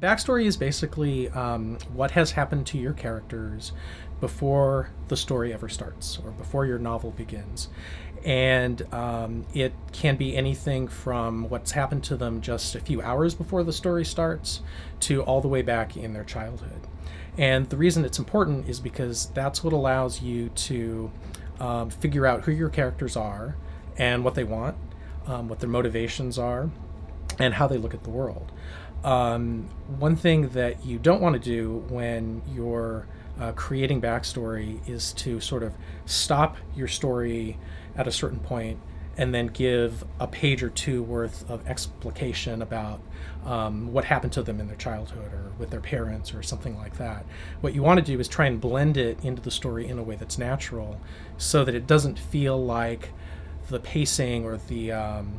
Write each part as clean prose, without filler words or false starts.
Backstory is basically what has happened to your characters before the story ever starts or before your novel begins. And it can be anything from what's happened to them just a few hours before the story starts to all the way back in their childhood. And the reason it's important is because that's what allows you to figure out who your characters are and what they want, what their motivations are, and how they look at the world. One thing that you don't want to do when you're creating backstory is to sort of stop your story at a certain point and then give a page or two worth of explication about what happened to them in their childhood or with their parents or something like that. What you want to do is try and blend it into the story in a way that's natural so that it doesn't feel like the pacing or the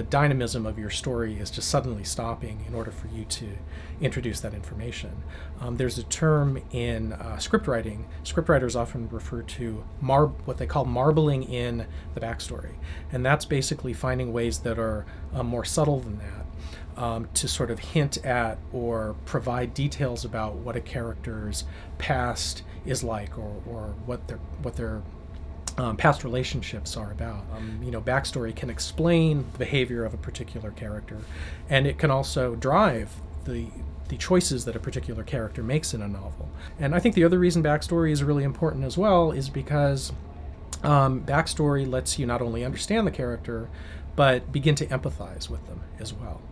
dynamism of your story is just suddenly stopping in order for you to introduce that information. There's a term in script writing. Scriptwriters often refer to what they call marbling in the backstory, and that's basically finding ways that are more subtle than that to sort of hint at or provide details about what a character's past is like or what their past relationships are about. Backstory can explain the behavior of a particular character, and it can also drive the choices that a particular character makes in a novel. And I think the other reason backstory is really important as well is because backstory lets you not only understand the character, but begin to empathize with them as well.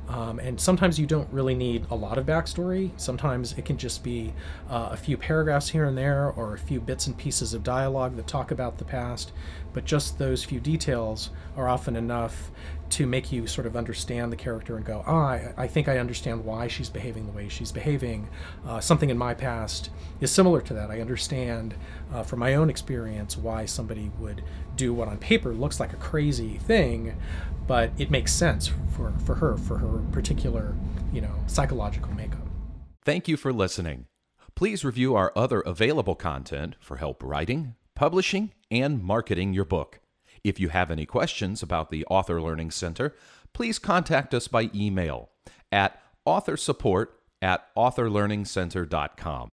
And sometimes you don't really need a lot of backstory. Sometimes it can just be a few paragraphs here and there or a few bits and pieces of dialogue that talk about the past. But just those few details are often enough to make you sort of understand the character and go, I think I understand why she's behaving the way she's behaving. Something in my past is similar to that. I understand from my own experience why somebody would do what on paper looks like a crazy thing, but it makes sense for her particular, psychological makeup. Thank you for listening. Please review our other available content for help writing, publishing, and marketing your book. If you have any questions about the Author Learning Center, please contact us by email at authorsupport@authorlearningcenter.com.